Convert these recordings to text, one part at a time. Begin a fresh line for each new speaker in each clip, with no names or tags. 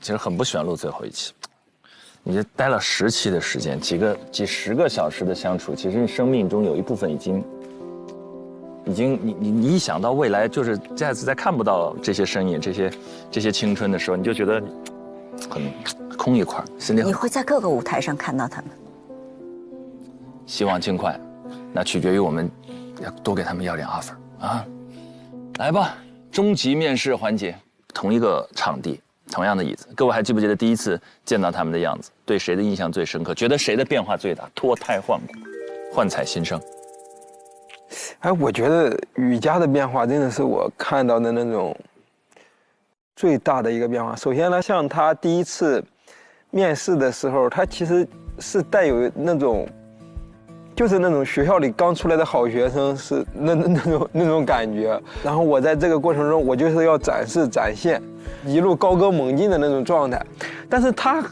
其实很不喜欢录最后一期。你这待了10期的时间，几十个小时的相处，其实你生命中有一部分已经，你一想到未来就是下次再看不到这些身影、这些青春的时候，你就觉得很空一块，心里很。
你会在各个舞台上看到他们。
希望尽快，那取决于我们要多给他们要点 offer 啊。来吧，终极面试环节，同一个场地。同样的椅子，各位还记不记得第一次见到他们的样子？对谁的印象最深刻？觉得谁的变化最大？脱胎换骨，焕彩新生。
哎，我觉得雨佳的变化真的是我看到的那种最大的一个变化。首先呢，像他第一次面试的时候，他其实是带有那种，就是那种学校里刚出来的好学生是那种感觉。然后我在这个过程中，我就是要展现。一路高歌猛进的那种状态，但是他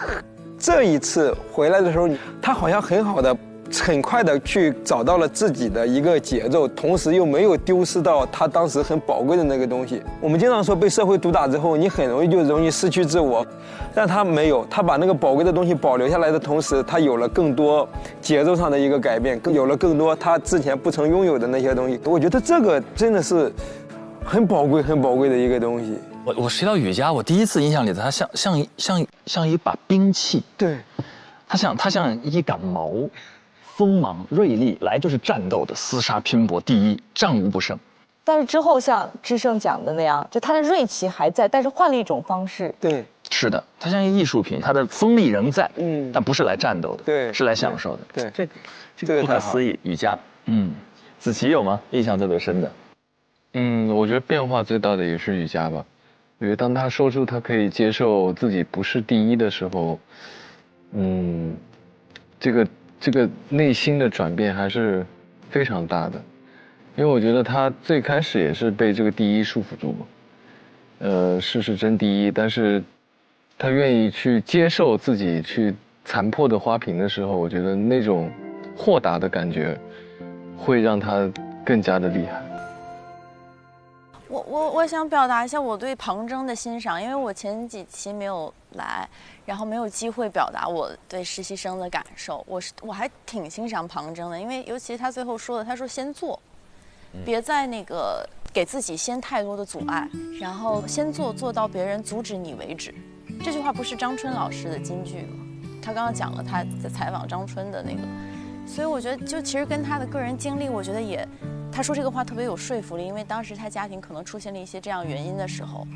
这一次回来的时候，他好像很快的去找到了自己的一个节奏，同时又没有丢失到他当时很宝贵的那个东西。我们经常说被社会毒打之后，你很容易失去自我，但他没有，他把那个宝贵的东西保留下来的同时，他有了更多节奏上的一个改变，有了更多他之前不曾拥有的那些东西。我觉得这个真的是很宝贵的一个东西。
我提到雨佳，我第一次印象里他像一把兵器，
对，
他像一杆矛，锋芒锐利，来就是战斗的，厮杀拼搏，第一，战无不胜。
但是之后像智胜讲的那样，就他的锐气还在，但是换了一种方式。
对，
是的，他像一艺术品，他的锋利仍在，但不是来战斗的，
对，
是来享受的。
对，
这个不可思议，雨佳，子琪有吗？印象特别深的？
我觉得变化最大的也是雨佳吧。因为当他说出他可以接受自己不是第一的时候，这个内心的转变还是非常大的。因为我觉得他最开始也是被这个第一束缚住嘛，事真第一，但是他愿意去接受自己去残破的花瓶的时候，我觉得那种豁达的感觉会让他更加的厉害。
我想表达一下我对庞征的欣赏，因为我前几期没有来，然后没有机会表达我对实习生的感受。我还挺欣赏庞征的，因为尤其他最后说的，他说先做，别再那个给自己先太多的阻碍，然后先做到别人阻止你为止。这句话不是张春老师的金句吗？他刚刚讲了他在采访张春的那个，所以我觉得就其实跟他的个人经历，我觉得也。他说这个话特别有说服力，因为当时他家庭可能出现了一些这样原因的时候，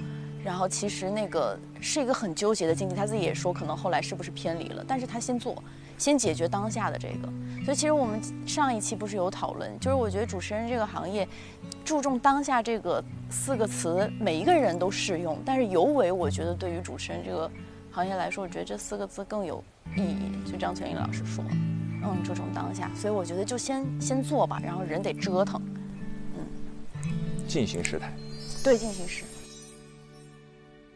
然后其实那个是一个很纠结的境地，他自己也说可能后来是不是偏离了，但是他先解决当下的这个。所以其实我们上一期不是有讨论，就是我觉得主持人这个行业注重当下这个4个词，每一个人都适用，但是尤为我觉得对于主持人这个行业来说，我觉得这4个字更有意义。就张泉灵老师说。注重当下，所以我觉得就先做吧，然后人得折腾，
进行时态，
对，进行时。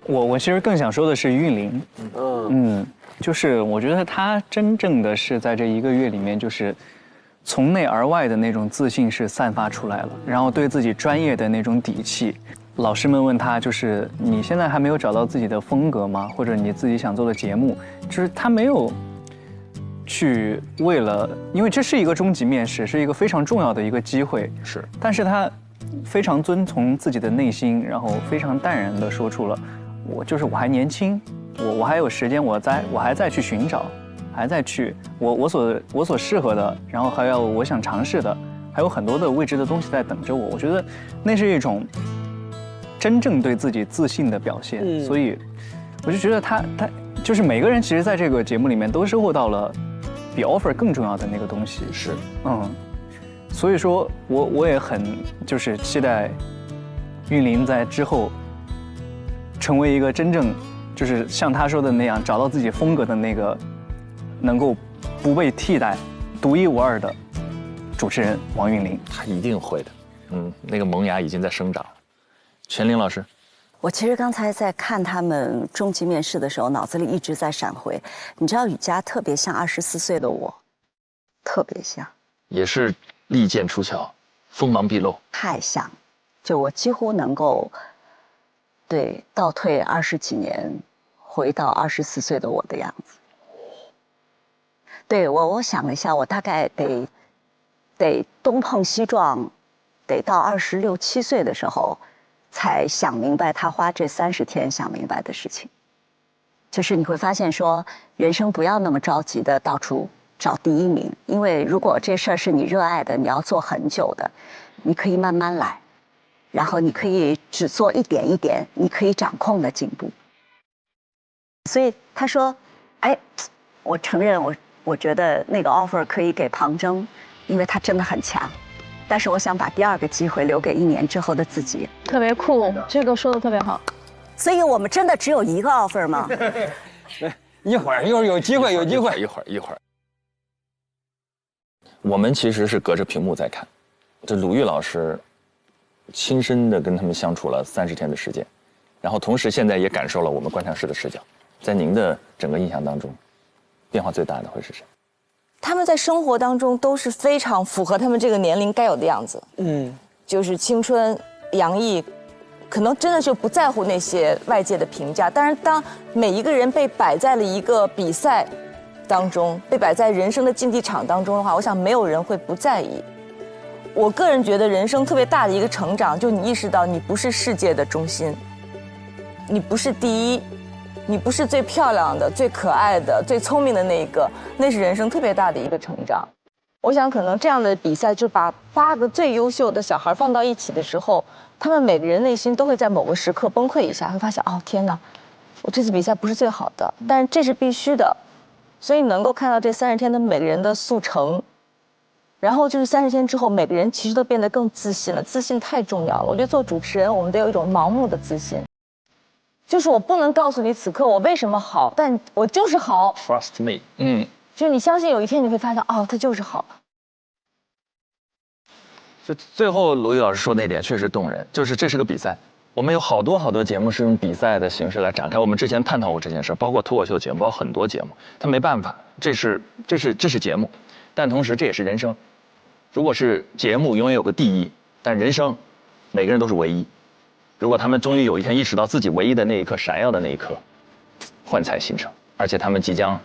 我其实更想说的是韵玲，就是我觉得她真正的是在这1个月里面，就是从内而外的那种自信是散发出来了，然后对自己专业的那种底气。老师们问她，就是你现在还没有找到自己的风格吗？或者你自己想做的节目，就是她没有。去为了，因为这是一个终极面试，是一个非常重要的一个机会，
是。但
是他非常遵从自己的内心，然后非常淡然地说出了，我还年轻，我还有时间，我还在去寻找，还在去我所适合的，然后还有我想尝试的，还有很多的未知的东西在等着我。我觉得那是一种真正对自己自信的表现，所以我就觉得他就是每个人其实在这个节目里面都收获到了。比 offer 更重要的那个东西
是，
所以说我也很就是期待韵玲在之后成为一个真正就是像她说的那样找到自己风格的那个能够不被替代、独一无二的主持人王韵玲。
她一定会的，那个萌芽已经在生长了。全玲老师。
我其实刚才在看他们终极面试的时候，脑子里一直在闪回。你知道雨佳特别像24岁的我，特别像，
也是利剑出鞘，锋芒毕露，
太像。就我几乎能够，对倒退20几年，回到24岁的我的样子。对我想了一下，我大概得东碰西撞，得到26、7岁的时候，才想明白他花这30天想明白的事情。就是你会发现说，人生不要那么着急的到处找第1名，因为如果这事儿是你热爱的，你要做很久的，你可以慢慢来，然后你可以只做一点一点，你可以掌控的进步。所以他说，哎，我承认我觉得那个 offer 可以给庞征，因为他真的很强，但是我想把第2个机会留给1年之后的自己。
特别酷，这个说的特别好。
所以我们真的只有1个 offer 吗？
一会儿有机会，有机会，
一会儿。我们其实是隔着屏幕在看，这鲁豫老师亲身的跟他们相处了30天的时间，然后同时现在也感受了我们观察室的视角。在您的整个印象当中，变化最大的会是谁？
他们在生活当中都是非常符合他们这个年龄该有的样子，就是青春洋溢，可能真的就不在乎那些外界的评价。但是当每一个人被摆在了一个比赛当中，被摆在人生的竞技场当中的话，我想没有人会不在意。我个人觉得人生特别大的一个成长，就你意识到你不是世界的中心，你不是第一，你不是最漂亮的、最可爱的、最聪明的那一个，那是人生特别大的一个成长。我想可能这样的比赛，就把8个最优秀的小孩放到一起的时候，他们每个人内心都会在某个时刻崩溃一下，会发现哦天哪，我这次比赛不是最好的，但是这是必须的。所以能够看到这30天的每个人的速成，然后就是30天之后，每个人其实都变得更自信了。自信太重要了，我觉得做主持人，我们得有一种盲目的自信，就是我不能告诉你此刻我为什么好，但我就是好。
Trust me。
就是你相信有一天你会发现，哦，它就是好。
就最后鲁豫老师说那点确实动人，就是这是个比赛。我们有好多节目是用比赛的形式来展开。我们之前探讨过这件事，包括脱口秀节目，包括很多节目，他没办法，这是节目，但同时这也是人生。如果是节目永远有个第一，但人生每个人都是唯一。如果他们终于有一天意识到自己唯一的那一刻闪耀的那一刻，幻彩新生，而且他们即将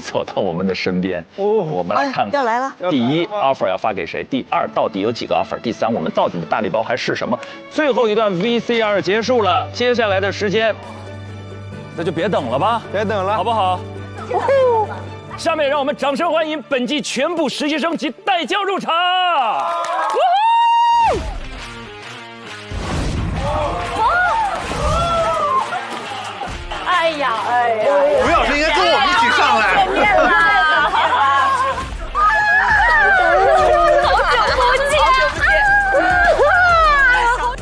走到我们的身边。我们来看看，
要来了。
第1 offer 要发给谁？第2到底有几个 offer？第3我们到底的大礼包还是什么？最后一段 VCR 结束了，接下来的时间，那就别等了吧，
别等了，
好不好？下面让我们掌声欢迎本季全部实习生及带教入场。
哎呀，
吴老师应该跟我们一起上来。
见面啦！好久不见，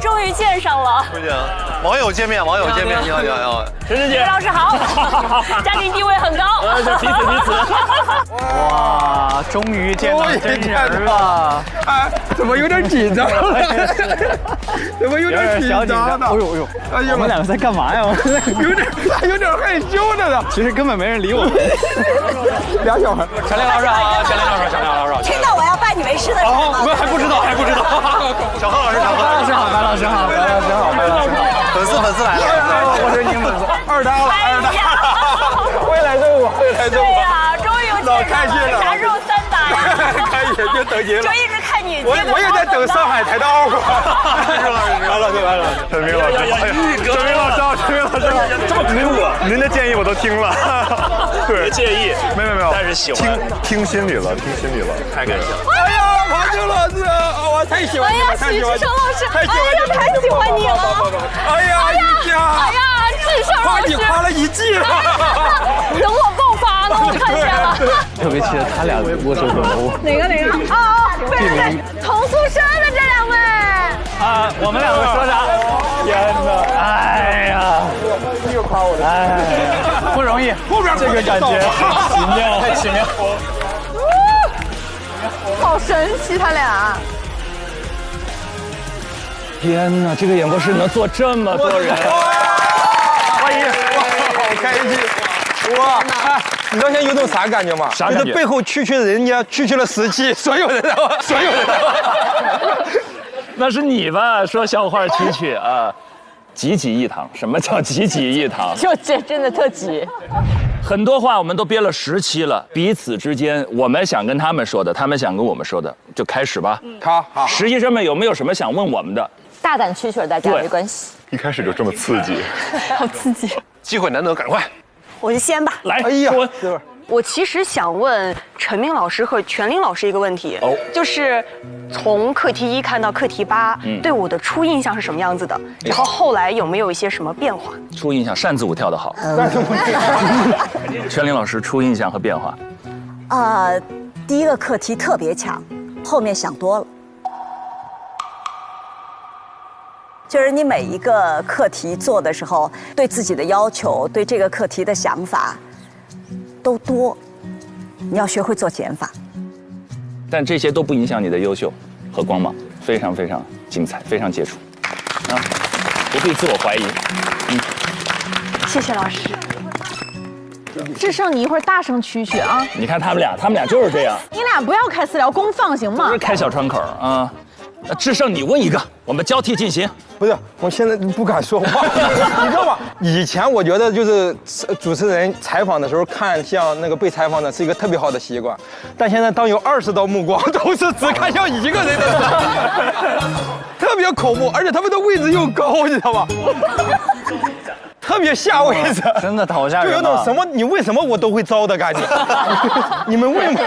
终于见上了。
不行，网友见面，你好。
陈晨姐，
吴老师好，家庭地位很高。
彼此。
哇，终于见到真人了！
哎，怎么有点紧张？怎么有点紧张呢？
哎呦，我们2个在干嘛呀？
有点害羞的呢。
其实根本没人理我们。
俩小孩，
小亮老师好，小亮老师。
听到我要拜你为师的人吗？
我们还不知道。
小何老师好，
白老师好。
粉丝来了，
我是你粉丝，二搭了，会来这我。
对呀，终于有见
老开心了，
啥时候3打呀？
可以，就等您了。
就一直看你。
我也在等上海台的offer。完了，
陈明老师，
这么给我，您的建议我都听了。
对，介意，
没有，
但是喜欢，
听心里了，
太感谢了。
哎呀，庞青老师，我太喜欢你了，
许志成老师，太喜欢你了。
哎呀，一家，
志胜老师，
你夸了1季了。
等我爆发了，我看见了。
特别期待他俩握手短路。
哪个？对，同宿舍的这2位。
我们2个说啥？天哪！哎呀，
又夸我了，
不容易，
后边
这个感觉太奇妙，
好神奇，他俩。
天哪，这个演播室能坐这么多人，
欢迎，好开心，哇！哎，你知道现在有种啥感觉吗？
啥感觉？
就是背后区的人家区了10期，所有人。
那是你吧？说笑话蛐蛐啊。济济一堂。什么叫济济一堂？
就这真的特急。
很多话我们都憋了10期了，彼此之间我们想跟他们说的，他们想跟我们说的，就开始吧。
好，
实习生们有没有什么想问我们的？
大胆蛐蛐，大家没关系。
一开始就这么刺激，
好刺激！
机会难得，赶快。
我就先吧。
来，
哎呀
说，
我其实想问陈明老师和全林老师一个问题，就是从课题1看到课题8，对我的初印象是什么样子的？然后后来有没有一些什么变化？
初印象，扇子舞跳得好。全林老师初印象和变化。
第一个课题特别强，后面想多了。就是你每一个课题做的时候，对自己的要求，对这个课题的想法都多，你要学会做减法。
但这些都不影响你的优秀和光芒，非常非常精彩，非常杰出，啊，不必自我怀疑。
谢谢老师。
智胜，你一会儿大声蛐蛐啊！
你看他们俩就是这样。
你俩不要开私聊，公放行吗？
不是开小窗口啊。那智胜，你问一个，我们交替进行。
不是，我现在不敢说话，你知道吗？以前我觉得就是主持人采访的时候看向那个被采访的是一个特别好的习惯，但现在当有20道目光都是只看向一个人的时候，特别恐怖，而且他们的位置又高，你知道吗？特别下位置，
真的好吓
就
人、啊。
有种什么你为什么我都会招的感觉。你们问吗？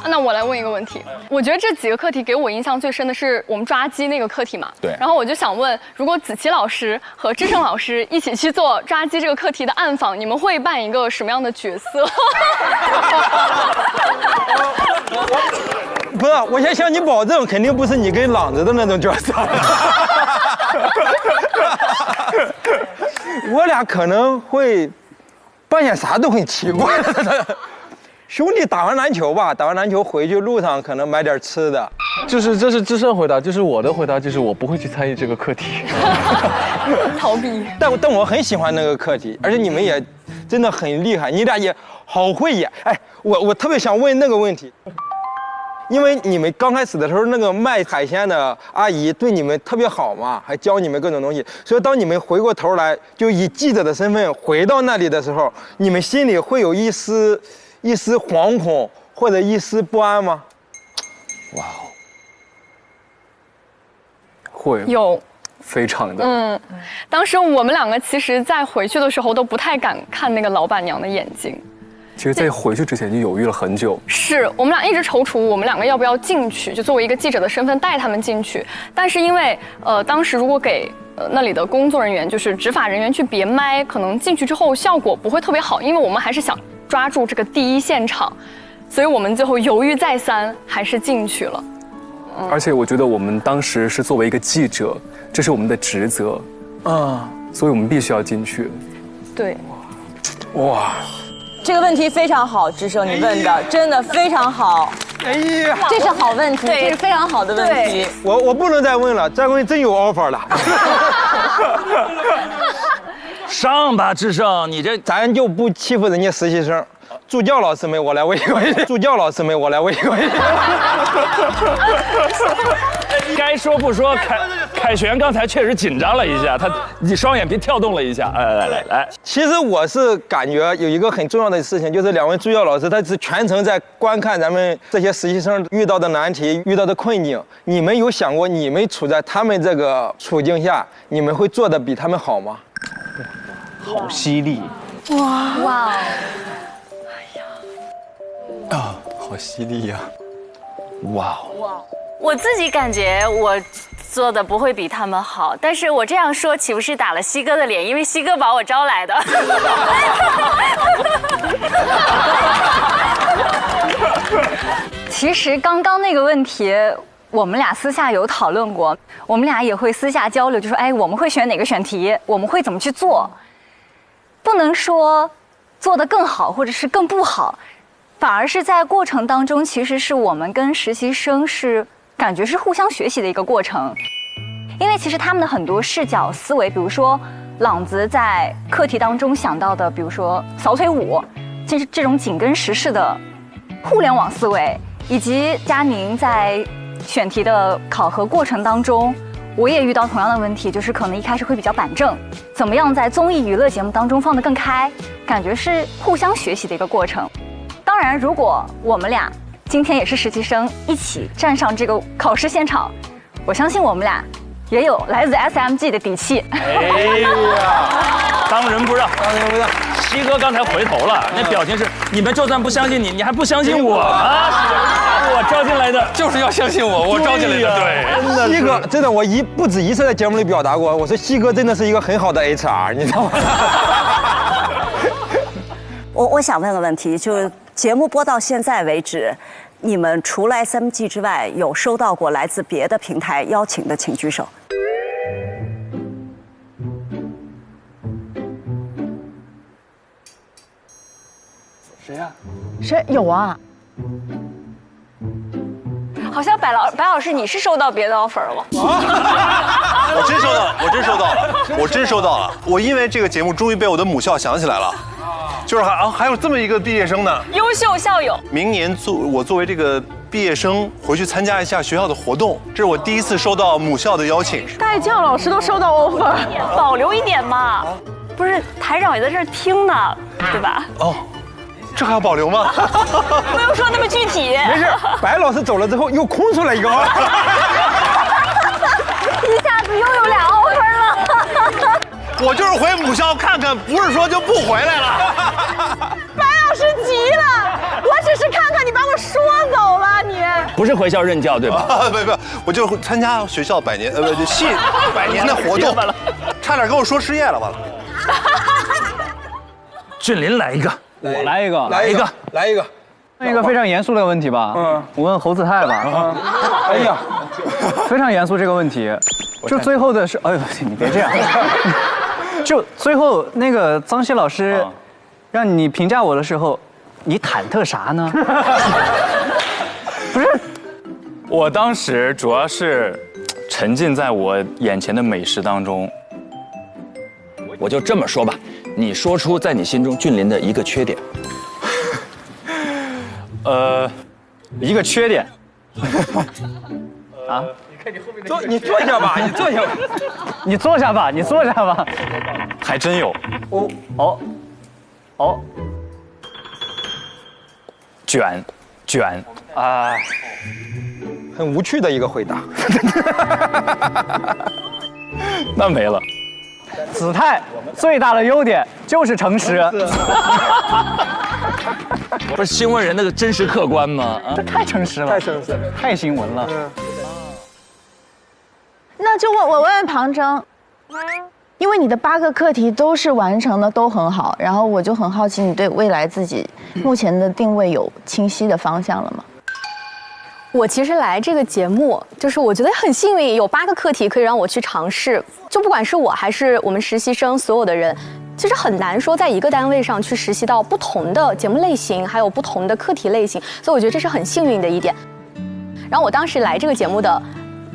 那我来问一个问题，我觉得这几个课题给我印象最深的是我们抓鸡那个课题嘛。
对。
然后我就想问，如果子琪老师和智胜老师一起去做抓鸡这个课题的暗访，你们会扮一个什么样的角色？
不是，我先向你保证，肯定不是你跟朗子的那种角色。我俩可能会扮演啥都很奇怪的。兄弟打完篮球吧，打完篮球回去路上可能买点吃的。
这是智胜回答，就是我的回答，就是我不会去参与这个课题。
逃避。
但我很喜欢那个课题，而且你们也真的很厉害，你俩也好会演。哎，我特别想问那个问题。因为你们刚开始的时候，那个卖海鲜的阿姨对你们特别好嘛，还教你们各种东西，所以当你们回过头来，就以记者的身份回到那里的时候，你们心里会有一丝惶恐或者一丝不安吗？
哇哦，
会
有，
非常的。
当时我们两个其实在回去的时候都不太敢看那个老板娘的眼睛。
其实，在回去之前就犹豫了很久。
是我们俩一直踌躇，我们两个要不要进去，就作为一个记者的身份带他们进去。但是因为当时如果给那里的工作人员，就是执法人员去别麦，可能进去之后效果不会特别好，因为我们还是想抓住这个第一现场，所以我们最后犹豫再三，还是进去了。
而且我觉得我们当时是作为一个记者，这是我们的职责，所以我们必须要进去。
对，
哇。
这个问题非常好，智胜你问的真的非常好。
哎呀，
这是好问题，这是非常好的问题。
我不能再问了，再问真有 offer 了。
上吧，智胜，你这
咱就不欺负人家实习生。助教老师们，我来问一个问题。助教老师们，我来问一个问题。
该说不说，凯旋刚才确实紧张了一下，你双眼皮跳动了一下。来。
其实我是感觉有一个很重要的事情，就是2位助教老师，他是全程在观看咱们这些实习生遇到的难题、遇到的困境。你们有想过，你们处在他们这个处境下，你们会做得比他们好吗？
好犀利！
哇！
好犀利呀！
哇！
我自己感觉我做的不会比他们好，但是我这样说岂不是打了西哥的脸？因为西哥把我招来的。
其实刚刚那个问题，我们俩私下有讨论过，我们俩也会私下交流，就说，哎，我们会选哪个选题，我们会怎么去做，不能说做得更好或者是更不好，反而是在过程当中，其实是我们跟实习生是感觉是互相学习的一个过程，因为其实他们的很多视角思维，比如说朗子在课题当中想到的，比如说扫腿舞，就是这种紧跟时事的互联网思维，以及佳宁在选题的考核过程当中，我也遇到同样的问题，就是可能一开始会比较板正，怎么样在综艺娱乐节目当中放得更开，感觉是互相学习的一个过程。当然，如果我们俩今天也是实习生，一起站上这个考试现场，我相信我们俩也有来自 SMG 的底气。
哎呀，当仁不让，当仁不让。西哥刚才回头了，那表情是你们就算不相信你，你还不相信我啊？我招进来的
就是要相信我，我招进来的。
对，西哥真的，我不止一次在节目里表达过，我说西哥真的是一个很好的 HR， 你知道吗？
我想问个问题，就是节目播到现在为止，你们除了 SMG 之外，有收到过来自别的平台邀请的，请举手。
谁呀？
谁有啊？
好像白老师，你是收到别的 offer 了？
我真收到了，我真收到了。我因为这个节目，终于被我的母校想起来了，就是还有这么一个毕业生呢，
优秀校友。
明年我作为这个毕业生回去参加一下学校的活动，这是我第一次收到母校的邀请。
代教老师都收到 offer，
保留一点嘛。不是台长也在这儿听呢，对吧？
哦。这还要保留吗？
不用说那么具体。
没事，白老师走了之后又空出来一个。
一下子又有2 offer 了。
我就是回母校看看，不是说就不回来了。
白老师急了，我只是看看你把我说走了，你
不是回校任教对吧？
不，我就参加学校100年系100年的活动，差点跟我说失业了，完了。
俊林来一个。
我来一个，
来一个，
来一个，
问一个非常严肃的问题吧。我问侯子泰吧。
哎呀，
非常严肃这个问题，就最后的是，哎呦，你别这样。就最后那个张希老师，让你评价我的时候，你忐忑啥呢？
不是，我当时主要是沉浸在我眼前的美食当中。我就这么说吧。你说出在你心中俊林的一个缺点。
一个缺点。啊？
你坐下吧，你坐下吧。
你坐下吧，你坐下吧。
还真有。
哦。
卷。
啊，很无趣的一个回答。
那没了。
子泰最大的优点就是诚实。
不是新闻人那个真实客观吗？
这太诚实了，
太诚实了，
太新闻了。
那就我问庞征，因为你的8个课题都是完成的都很好，然后我就很好奇，你对未来自己目前的定位有清晰的方向了吗？
我其实来这个节目，就是我觉得很幸运，有8个课题可以让我去尝试。就不管是我还是我们实习生，所有的人，其实很难说在一个单位上去实习到不同的节目类型，还有不同的课题类型。所以我觉得这是很幸运的一点。然后我当时来这个节目的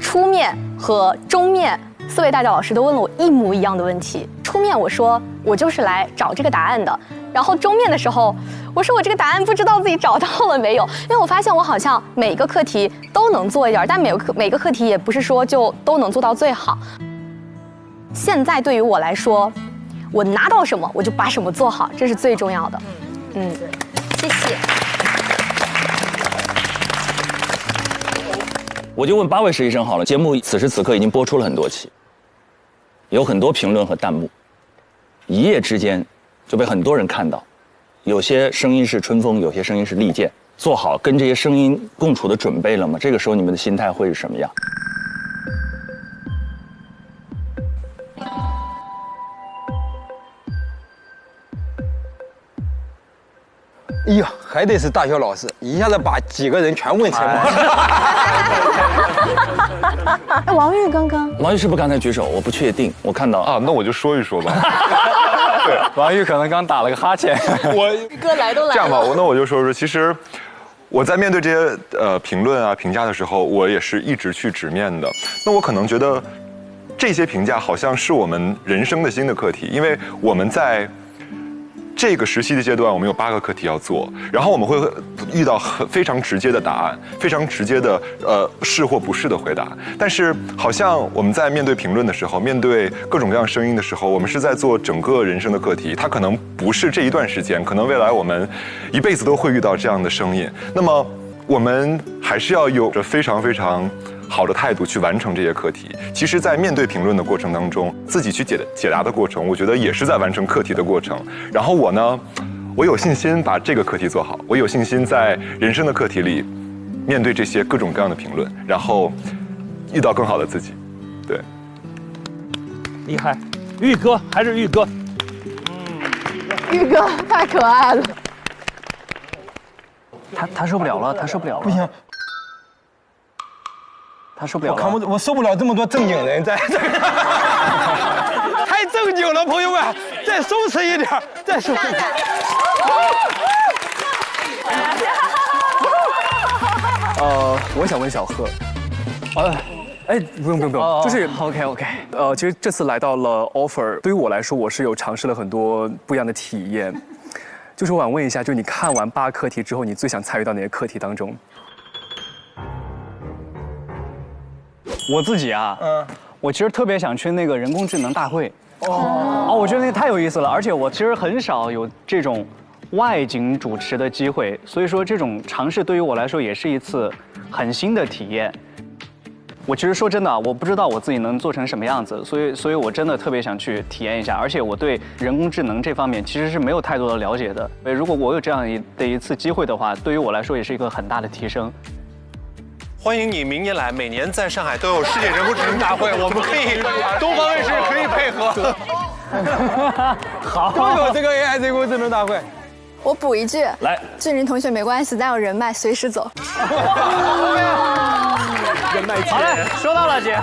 初面和中面，4位大教老师都问了我一模一样的问题。初面我说我就是来找这个答案的，然后中面的时候。我说我这个答案不知道自己找到了没有，因为我发现我好像每个课题都能做一点，但每个课题也不是说就都能做到最好。现在对于我来说，我拿到什么我就把什么做好，这是最重要的。谢谢。
我就问8位实习生好了，节目此时此刻已经播出了很多期，有很多评论和弹幕，一夜之间就被很多人看到。有些声音是春风，有些声音是利剑。做好跟这些声音共处的准备了吗？这个时候你们的心态会是什么样？
哎呀，还得是大学老师，一下子把几个人全问沉默。
王玉刚刚，
王玉是不是刚才举手？我不确定，我看到
啊，那我就说一说吧。
对，王玉可能刚打了个哈欠。
哥来都来了。
这样吧，那我就说说，其实我在面对这些评论啊、评价的时候，我也是一直去直面的。那我可能觉得这些评价好像是我们人生的新的课题，因为我们在
这个实习的阶段，我们有8个课题要做，然后我们会遇到非常直接的答案，非常直接的是或不是的回答。但是好像我们在面对评论的时候，面对各种各样声音的时候，我们是在做整个人生的课题，它可能不是这一段时间，可能未来我们一辈子都会遇到这样的声音。那么我们还是要有着非常非常好的态度去完成这些课题。其实，在面对评论的过程当中，自己去解答的过程，我觉得也是在完成课题的过程。然后我呢，我有信心把这个课题做好，我有信心在人生的课题里面对这些各种各样的评论，然后遇到更好的自己。对，
厉害，玉哥还是玉哥。
玉哥太可爱了。
他受不了了，他受不了了。
不行。
他受不了了，
我受不了这么多正经人在这个，太正经了，朋友们，再松弛一点，再松弛一点。
我想问小贺，不用，就是
OK，
其实这次来到了 offer， 对于我来说，我是有尝试了很多不一样的体验，就是我想问一下，就是你看完8课题之后，你最想参与到哪些课题当中？
我自己啊，我其实特别想去那个人工智能大会。我觉得那个太有意思了，而且我其实很少有这种外景主持的机会，所以说这种尝试对于我来说也是一次很新的体验。我其实说真的，我不知道我自己能做成什么样子，所以我真的特别想去体验一下，而且我对人工智能这方面其实是没有太多的了解的。如果我有这样的一次机会的话，对于我来说也是一个很大的提升。
欢迎你明年来，每年在上海都有世界人工智能大会，我们可以东方卫视可以配合。
好，都有这个 AI 人工智能大会。
我补一句，
来，
俊林同学没关系，咱有人脉，随时走。
人脉
好嘞，收到了姐。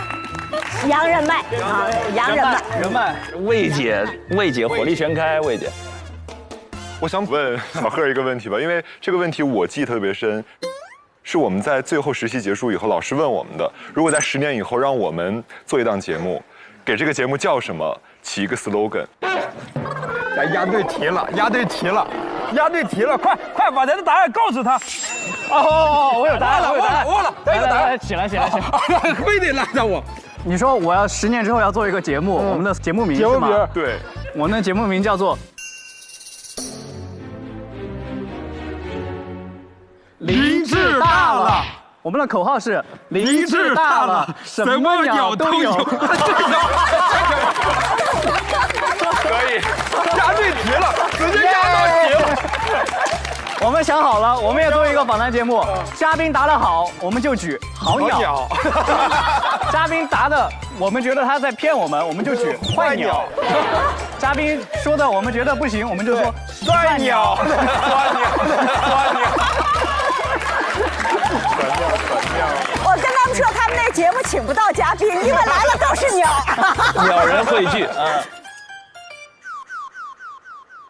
洋人脉啊，洋人脉。
人脉。
魏姐火力全开，魏姐。
我想问小贺一个问题吧，因为这个问题我记得特别深。是我们在最后实习结束以后，老师问我们的。如果在10年以后让我们做一档节目，给这个节目叫什么？起一个 slogan。
押对题了，快把咱的答案告诉他。
我有答案了，
忘了，
来，起来，
非得拉着我。
你说我要10年之后要做一个节目，我们的节目名是吗？
对，
我们的节目名叫做。
林志大了，
我们的口号是林志大了，什么鸟都有。可
以，
押对题了，直接押到题了。
我们想好了，我们也做一个访谈节目，嘉宾答得好，我们就举好鸟；嘉宾答的我们觉得他在骗我们，我们就举坏鸟；嘉宾说的我们觉得不行，我们就说
帅鸟。
我跟他们说，他们那节目请不到嘉宾，因为来了都是鸟。
鸟人汇聚啊。